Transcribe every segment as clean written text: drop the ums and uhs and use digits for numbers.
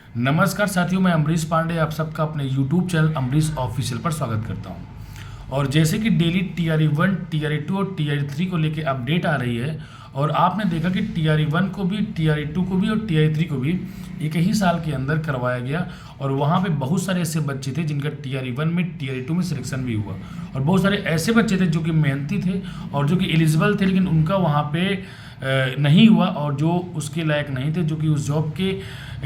नमस्कार साथियों, मैं अमरीश पांडे आप सबका अपने यूट्यूब चैनल अमरीश ऑफिशियल पर स्वागत करता हूं। और जैसे कि डेली TRE 1, TRE 2 और TRE 3 को लेके अपडेट आ रही है और आपने देखा कि TRE 1 को भी, TRE 2 को भी और TRE 3 को भी एक ही साल के अंदर करवाया गया। और वहाँ पे बहुत सारे ऐसे बच्चे थे जिनका TRE 1 में, TRE 2 में सिलेक्शन भी हुआ। और बहुत सारे ऐसे बच्चे थे जो कि मेहनती थे और जो कि एलिजिबल थे, लेकिन उनका वहाँ पे नहीं हुआ। और जो उसके लायक नहीं थे, जो कि उस जॉब के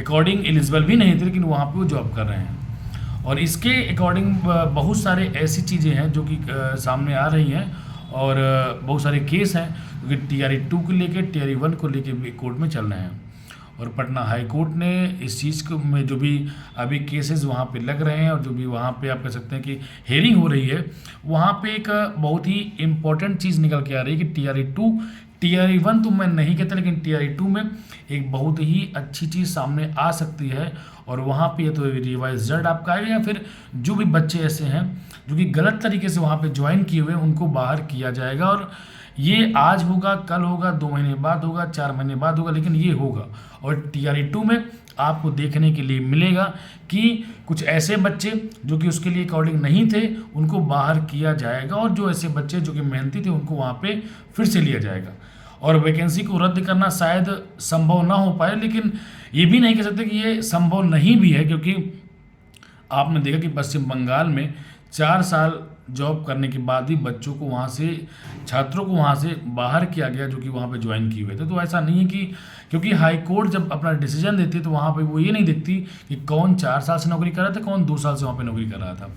अकॉर्डिंग एलिजिबल भी नहीं थे, लेकिन वहाँ पे वो जॉब कर रहे हैं। और इसके अकॉर्डिंग बहुत सारे ऐसी चीज़ें हैं जो कि सामने आ रही हैं। और बहुत सारे केस हैं जो कि TRE 2 को लेके, TRE 1 को लेके भी कोर्ट में चल रहे हैं। और पटना हाई कोर्ट ने इस चीज़ को में जो भी अभी केसेस वहाँ पे लग रहे हैं और जो भी वहाँ पे आप कह सकते हैं कि हेयरिंग हो रही है, वहाँ पे एक बहुत ही इम्पोर्टेंट चीज़ निकल के आ रही है कि TRE 1 तो मैं नहीं कहता, लेकिन TRE 2 में एक बहुत ही अच्छी चीज़ सामने आ सकती है। और वहाँ पे तो रिवाइज रिजल्ट आपका आएगा, या फिर जो भी बच्चे ऐसे हैं जो कि गलत तरीके से वहाँ पे ज्वाइन किए हुए हैं उनको बाहर किया जाएगा। और ये आज होगा, कल होगा, 2 महीने बाद होगा, 4 महीने बाद होगा, लेकिन ये होगा। और TRE 2 में आपको देखने के लिए मिलेगा कि कुछ ऐसे बच्चे जो कि उसके लिए अकॉर्डिंग नहीं थे उनको बाहर किया जाएगा, और जो ऐसे बच्चे जो कि मेहनती थे उनको वहाँ पे फिर से लिया जाएगा। और वैकेंसी को रद्द करना शायद संभव ना हो पाए, लेकिन ये भी नहीं कह सकते कि ये संभव नहीं भी है, क्योंकि आपने देखा कि पश्चिम बंगाल में 4 साल जॉब करने के बाद भी बच्चों को वहाँ से, छात्रों को वहाँ से बाहर किया गया जो कि वहाँ पे ज्वाइन किए हुए थे। तो ऐसा नहीं है कि, क्योंकि हाई कोर्ट जब अपना डिसीजन देती है तो वहाँ पे वो ये नहीं देखती कि कौन 4 साल से नौकरी कर रहा था, कौन 2 साल से वहाँ पे नौकरी कर रहा था।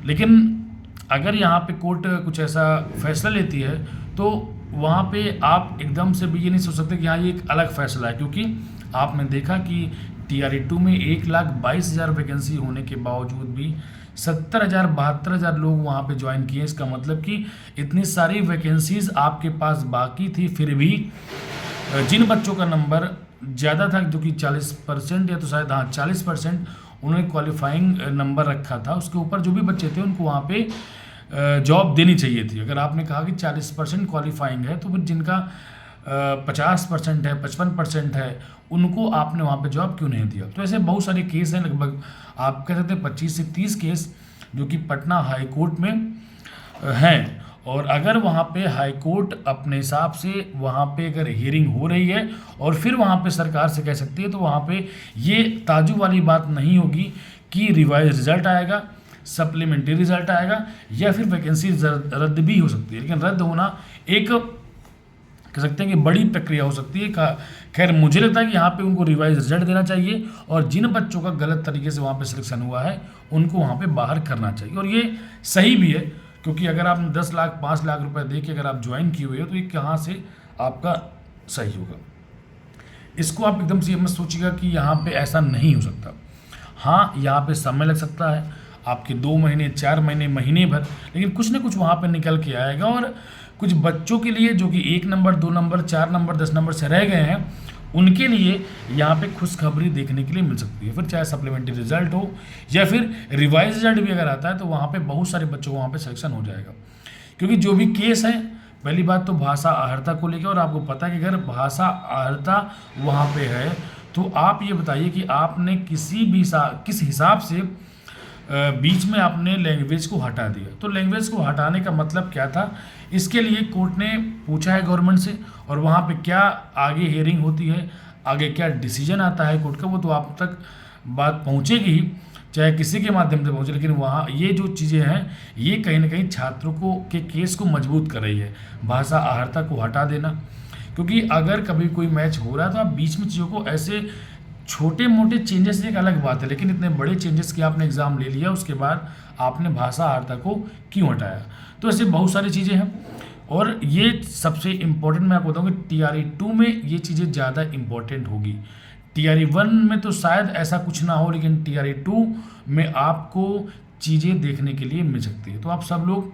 लेकिन अगर यहाँ पे कोर्ट कुछ ऐसा फैसला लेती है तो वहाँ पे आप एकदम से भी ये नहीं सोच सकते कि हाँ ये एक अलग फैसला है, क्योंकि आपने देखा कि TRE 2 में 1,22,000 वैकेंसी होने के बावजूद भी 70,000 72,000 लोग वहाँ पे ज्वाइन किए। इसका मतलब कि इतनी सारी वैकेंसीज आपके पास बाकी थी, फिर भी जिन बच्चों का नंबर ज़्यादा था, जो कि 40% या तो शायद हाँ 40% उन्होंने क्वालिफाइंग नंबर रखा था, उसके ऊपर जो भी बच्चे थे उनको वहाँ पे जॉब देनी चाहिए थी। अगर आपने कहा कि 40% क्वालिफाइंग है, तो फिर जिनका 50% है, 55% है, उनको आपने वहाँ पे जॉब क्यों नहीं दिया। तो ऐसे बहुत सारे केस हैं, लगभग आप कह सकते हैं 25 से 30 केस जो कि पटना हाई कोर्ट में हैं। और अगर वहाँ पे हाई कोर्ट अपने हिसाब से वहाँ पे अगर हियरिंग हो रही है और फिर वहाँ पे सरकार से कह सकती है, तो वहाँ पे ये ताजुब वाली बात नहीं होगी कि रिवाइज रिजल्ट आएगा, सप्लीमेंट्री रिजल्ट आएगा, या फिर वैकेंसी रद्द भी हो सकती है। लेकिन रद्द होना एक कह सकते हैं कि बड़ी प्रक्रिया हो सकती है। खैर मुझे लगता है कि यहाँ पे उनको रिवाइज रिजल्ट देना चाहिए, और जिन बच्चों का गलत तरीके से वहाँ पे सिलेक्शन हुआ है उनको वहाँ पे बाहर करना चाहिए। और ये सही भी है, क्योंकि अगर आपने 10 लाख 5 लाख रुपए दे के अगर आप ज्वाइन किए हुए हो तो ये कहाँ से आपका सही होगा। इसको आप एकदम से मत सोचिएगा कि यहाँ पे ऐसा नहीं हो सकता। हाँ, यहाँ पे समय लग सकता है, आपके 2 महीने 4 महीने महीने भर, लेकिन कुछ ना कुछ वहाँ पे निकल के आएगा। और कुछ बच्चों के लिए जो कि 1 नंबर 2 नंबर 4 नंबर 10 नंबर से रह गए हैं, उनके लिए यहाँ पे खुशखबरी देखने के लिए मिल सकती है। फिर चाहे सप्लीमेंट्री रिजल्ट हो या फिर रिवाइज रिजल्ट भी अगर आता है, तो वहाँ पे बहुत सारे बच्चों को वहाँ पे सिलेक्शन हो जाएगा। क्योंकि जो भी केस है, पहली बात तो भाषा अहर्ता को लेकर, और आपको पता है कि अगर भाषा अहर्ता वहाँ पे है तो आप ये बताइए कि आपने किस हिसाब से बीच में आपने लैंग्वेज को हटा दिया। तो लैंग्वेज को हटाने का मतलब क्या था, इसके लिए कोर्ट ने पूछा है गवर्नमेंट से, और वहाँ पे क्या आगे हियरिंग होती है, आगे क्या डिसीजन आता है कोर्ट का, वो तो आप तक बात पहुँचेगी ही, चाहे किसी के माध्यम से पहुँचे। लेकिन वहाँ ये जो चीज़ें हैं, ये कहीं ना कहीं छात्रों को के केस को मजबूत कर रही है, भाषा अहर्ता को हटा देना। क्योंकि अगर कभी कोई मैच हो रहा है तो आप बीच में चीज़ों को ऐसे छोटे मोटे चेंजेस एक अलग बात है, लेकिन इतने बड़े चेंजेस की आपने एग्ज़ाम ले लिया, उसके बाद आपने भाषा अहर्ता को क्यों हटाया। तो ऐसे बहुत सारी चीज़ें हैं, और ये सबसे इम्पोर्टेंट मैं आपको बताऊँ कि TRE 2 में ये चीज़ें ज़्यादा इम्पोर्टेंट होगी। TRE 1 में तो शायद ऐसा कुछ ना हो, लेकिन TRE 2 में आपको चीज़ें देखने के लिए मिल सकती है। तो आप सब लोग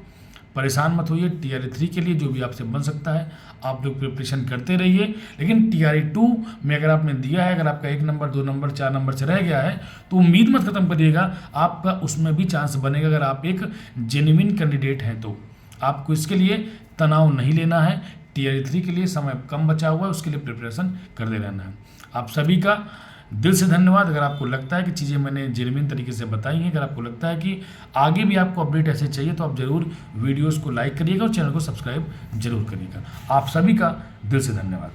परेशान मत होइए। TRE 3 के लिए जो भी आपसे बन सकता है आप लोग प्रिपरेशन करते रहिए, लेकिन TRE 2 में अगर आपने दिया है, अगर आपका 1 नंबर 2 नंबर 4 नंबर से रह गया है, तो उम्मीद मत खत्म करिएगा, आपका उसमें भी चांस बनेगा। अगर आप एक जेन्युइन कैंडिडेट हैं तो आपको इसके लिए तनाव नहीं लेना है। TRE 3 के लिए समय कम बचा हुआ है, उसके लिए प्रिपरेशन करते रहना है। आप सभी का दिल से धन्यवाद। अगर आपको लगता है कि चीज़ें मैंने जेन्युइन तरीके से बताई हैं, अगर आपको लगता है कि आगे भी आपको अपडेट ऐसे चाहिए, तो आप ज़रूर वीडियोज़ को लाइक करिएगा और चैनल को सब्सक्राइब जरूर करिएगा। आप सभी का दिल से धन्यवाद।